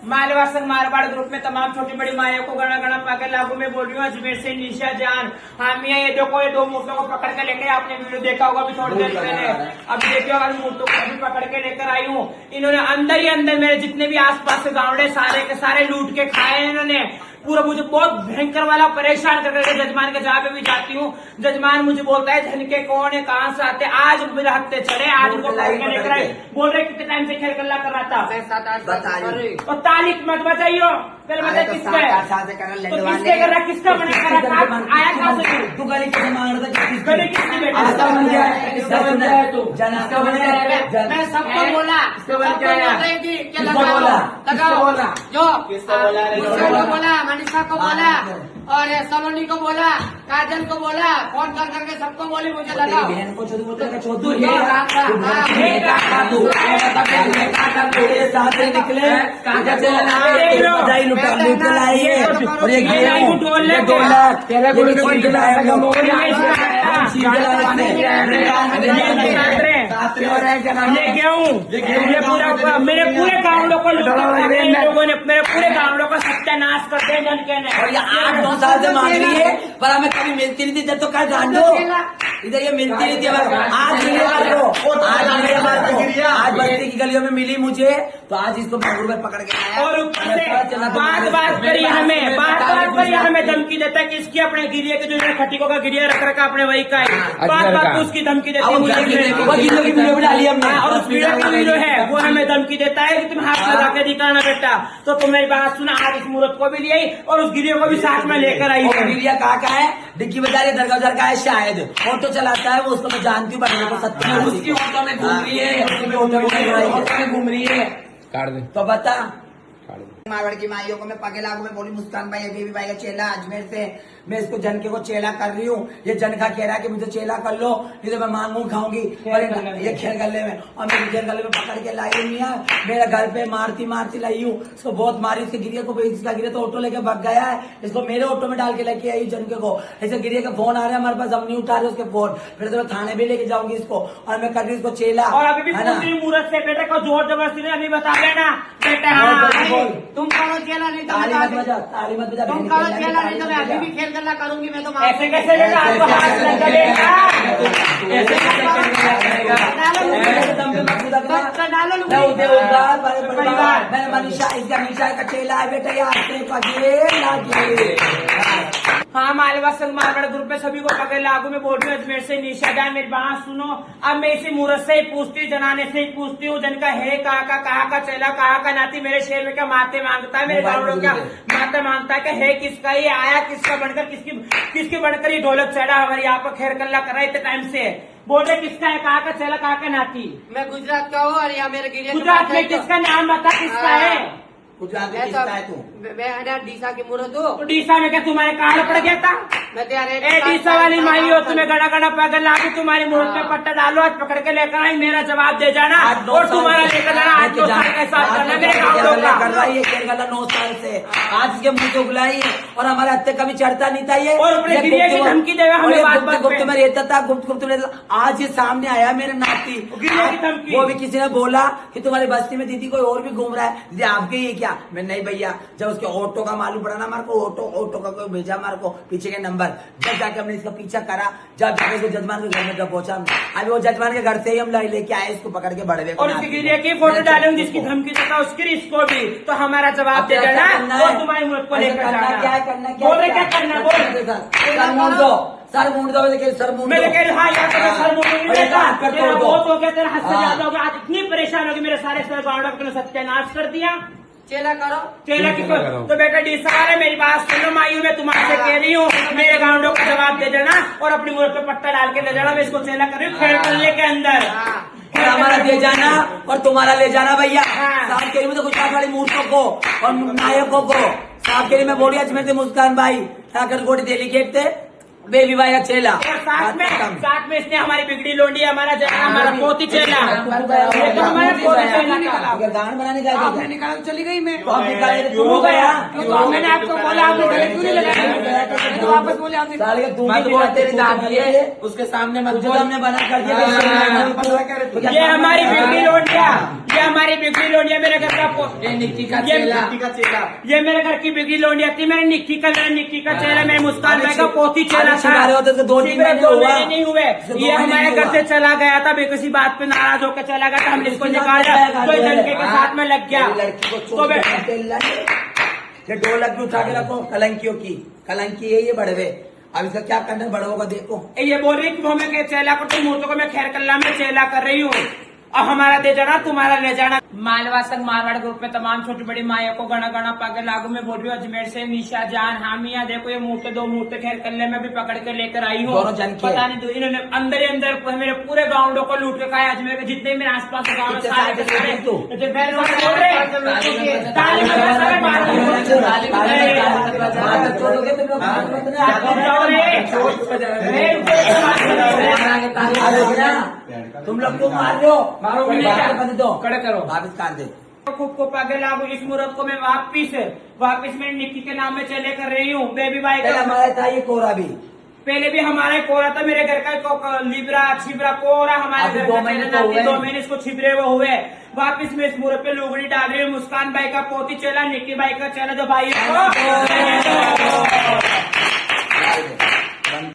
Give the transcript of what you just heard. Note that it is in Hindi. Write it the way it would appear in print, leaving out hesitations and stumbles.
मालवा संघ मारवाड़ ग्रुप में तमाम छोटी बड़ी माया को गणा गणा पाकर लागू में बोल रही हूँ। अजमेर से निशा जान हामी ये देखो, ये दो मूर्तों को पकड़ के लेकर, आपने वीडियो देखा होगा अभी थोड़ी देर पहले, अभी देखिए होगा, मूर्तों को अभी पकड़ के लेकर आई हूँ। इन्होंने अंदर ही अंदर मेरे जितने भी आसपास के गाँव सारे के सारे लूट के खाए इन्होंने पूरा। मुझे बहुत भयंकर वाला परेशान कर रहे थे। जजमान के जहाँ पे भी जाती हूँ, जजमान मुझे बोलता है झनके कौन है, कहाँ से आते। आज मेरे हत्ते चढ़े, आज उनको लेकर आए। बोल रहे कितने टाइम से खेल गल्ला कर रहा था। और तारीख मत बताइयो, पहले बताइए किसका है, तो किसके कर रहा, किसका बना कर रहा, आया कहाँ से तू गली कैसे मांग रहा था, गली किसकी बेटा मैं सबको बोला, बोला मनीषा को बोला और सलोनी को बोला, काजल को बोला, फोन कर करके सबको बोली, मुझे लगा बहन को छोड़ निकले मेरे पूरे गाँव लोगों ने, मेरे पूरे गाँव लोगों का सत्यानाश करते हैं जन कहने। और ये 8-9 साल से मांग रही है, पर हमें कभी मिलती नहीं थी। जब तो कल जान दो इधर ये मिलती नहीं थी, आज मिली हमारे को, आज बस्ती की गलियों में मिली मुझे, तो आज इसको मांगूर में पकड़ के आया। और ऊपर से बात करिए हमें, बात करिए हमें धमकी देता है कि इसकी अपने गिरिया के जो खटिकों का गिरिया रख रखा अपने वही का है, बात उसकी धमकी देती है। वीडियो भी डाली हमने, और उस वीडियो की वीडियो है वो हमें धमकी देता है कि तुम हाथ लगा के दिखाना बेटा। तो तुम मेरी बात सुना, आज इस मुहूर्त को भी ले और उस गिरिया को भी साथ में लेकर आई। गिरिया कहाँ का है, डिग्गी बाजार दरगाह बाजार का है शायद, ऑटो चलाता है वो, उसको मैं जानती हूँ, बनने को सत्य उसकी ऑटो में घूम रही है, ऑटो में घूम रही है। तो बता मारवाड़ की माइयों को मैं पगे लागू में बोली, मुस्कान भाई अभी भाई का चेला अजमेर से, मैं इसको जनके को चेला कर रही हूँ। ये जनका कह रहा है कि मुझे चेला कर लो, नहीं तो मैं मांग मूंग खाऊंगी। ये खेल गले में, और मैं खेल गले में पकड़ के लाई हुई है, मेरे घर पे मारती मारती लाई हूँ। इसको बहुत मारी, इसके गिरिया को, इसका गिरिया तो ऑटो लेके भाग गया है, इसको मेरे ऑटो में डाल के लेके आई जनके को। ऐसे गिरिया का फोन आ रहा है हमारे पास, हम नहीं उठा रहे उसके फोन, फिर तो मैं थाने भी लेके जाऊंगी इसको, और मैं कर रही इसको चेला। और अभी भी मुहूर्त से बेटे को जोर जबरदस्ती अभी बता देना बेटा। तुम करो चेला नहीं तो ताली मत बजा, ताली मत बजा, तुम करो चेला नहीं तो मैं अभी भी खेल गल्ला करूंगी। मैं तो ऐसे कैसे बेटा आपको हाथ लग जाएगा, ऐसे मैंने मनीषा, इसका मनीषा का चेला है बेटा, यहाँ से पगे। हाँ, मालवा संघ मारवाड़ ग्रुप में सभी को पकड़ लागू में बोल रही हूँ। अजमेर से निशा जान, मेरी बात सुनो। अब मैं इसी मुहूर्त से ही पूछती हूँ, जनाने से ही पूछती हूँ, जन का है कहाँ का चेला, कहाँ का नाती, मेरे शहर में क्या माते मांगता है, मेरे गाँव लोग क्या माते मांगता है, है किसका, ये आया किसका बनकर, किसकी बनकर ये ढोलक चढ़ा हमारे यहाँ पर खैर कल्ला कर रहा है इतने टाइम से। बोल रहे किसका है, कहाँ का चेला, कहाँ का नाती। मैं गुजरात का हूँ और यहाँ मेरे गिरिया गुजरात में किसका नाम बता, किसका है गुजरात में किसका है तू? मैं डीसा की मूर्त हूँ। तो डीसा में क्या तुम्हारे कहाँ पड़ गया था? मैं डीसा वाली माई हो, तुम्हें गड़ा गड़ा पगल ला के तुम्हारी मुहूर्त में पट्टा डालो, आज पकड़ के लेकर आई, मेरा जवाब दे जाना और तुम्हारा लेकर जाना। आज 2 साल के साथ करना मेरे गाँव कर रहा है, खेल गला 9 साल से, आज इसके मुंह को बुलाई है, और हमारे हत्ते कभी चढ़ता नहीं था ये, और अपने गिरिया की धमकी देगा हमें, गुप्त में रहता था, गुप्त में। आज ये सामने आया मेरे नाती, गिरिया की धमकी, वो भी किसी ने बोला कि तुम्हारी बस्ती में दीदी कोई और भी घूम रहा है, दीदी आपके ये क्या? मैं नहीं भैया, जब उसके ऑटो का मालूम पड़ा ना हमारे को, ऑटो का कोई भेजा हमारे को पीछे के नंबर, जब जाके हमने इसका पीछा करा, जब जाके इसको जजमान के घर में जब पहुंचा, अभी वो जजमान के घर से ही हम लेके आए इसको पकड़ के बड़े, और उसकी गिरिया की फोटो डालूंगी जिसकी धमकी देता उसकी, इसको भी तो हमारा जवाब दे देना और तुम्हारी मुहूर्त को लेकर क्या जाना। क्या करना, बोल रहे क्या करना, बोल सर मूड दो, सर मूड दो, सर मूड मेरे कह हाँ यार तो सर मूड बहुत हो गया, तेरा हद से ज्यादा हो गया, आज इतनी परेशान होगी, मेरे सारे सर गाँव ने सत्यानाश कर दिया। चेला करो, चेला की तो बेटा डीसा है, मेरी बात सुनो मायू, मैं तुम्हारे से कह रही हूँ, मेरे गाँव का जवाब दे देना और अपनी मुहूर्त पे पट्टा डाल के ले जाना, मैं इसको चेला कर रही हूँ खेल करने के अंदर। हमारा ले जाना और तुम्हारा ले जाना भैया, साथ के लिए तो गुजरात वाली मूर्तों को और नायकों को साथ के लिए मैं बोली अजमेर से मुस्कान भाई काकरकोटी दिल्ली गेट थे, बेबी भाई का चेला, साथ में इसने हमारी बिगड़ी लोंडी, हमारा पोती चेला, तो हमारा पोती चेला गान बनाने का निकाल चली गई मैं, क्यों हो गया? मैंने आपको बोला, आपने गले क्यों नहीं लगाया, वापस बोले आपने, उसके सामने हमने बना कर दिया। ये हमारी बिगड़ी लोंडिया, ये हमारी बिगड़ी लोनिया मेरे घर का ये निक्की का ये चेला। निक्की का चेला, ये मेरे घर की बिगड़ी लोनिया थी। मेरे निक्की का चेला, मेरे मुस्कान भाई का पोती चेला था। शिकारे होते तो 2-3 शिकारे महीने 2 हुआ। महीने नहीं हुए। तो 2 ये महीने हमारे नहीं घर हुआ। से चला गया था, किसी बात पे नाराज होकर चला गया था। हमने इसको निकाला, कोई लड़के के साथ में लग गया। मेरी लड़की को तो चोट ये ढोलक भी उठा के रखो, कलंकियों की कलंकी है ये बड़वे। अब इसका क्या करना है, बड़वों का देखो। ये बोल रही कि वो मैं चेला को तुम मूर्तों को मैं खैर कल्ला में चेला कर रही हूँ, और हमारा दे जाना तुम्हारा ले जाना। मालवा संघ मारवाड़ ग्रुप में तमाम छोटी बड़ी माया को गणा गणा पाकर लागू में बोल रही हूँ। अजमेर से निशा जान हामिया, देखो ये मूर्ते 2 मूर्ते खैर कल्ले में भी पकड़ के लेकर आई हूँ। दोनों जन के। पता नहीं इन्होंने अंदर ही अंदर मेरे पूरे गाँव को लूट के खाया। अजमेर के जितने मेरे आसपास गाँव कितने सारे के साल के सारे तू? बैल बोल रहे हैं। ताली बजा सारे मार रहे हैं। तुम लोग क्यों मार रहे हो? मारो भी नहीं क्या? बंद दो, खड़े करो। वापिस काट दे। खूब को आगे लागू इस मुहूर्त को मैं वापिस मेरी निक्की के नाम में चले कर रही हूँ। बेबी बाई पहले का हमारा था ये कोरा भी। पहले भी हमारा ही कोरा था, मेरे घर का लिब्रा छिबरा कोरा हमारे अभी घर 2 का महीने चेला तो नाती, हुए। 2 महीने इसको छिबरे वो हुए। वापिस मैं इस मुहूर्त पे लुगड़ी डाल रही हूँ। मुस्कान भाई का पोती चेला, निक्की भाई का चेला जो भाई है।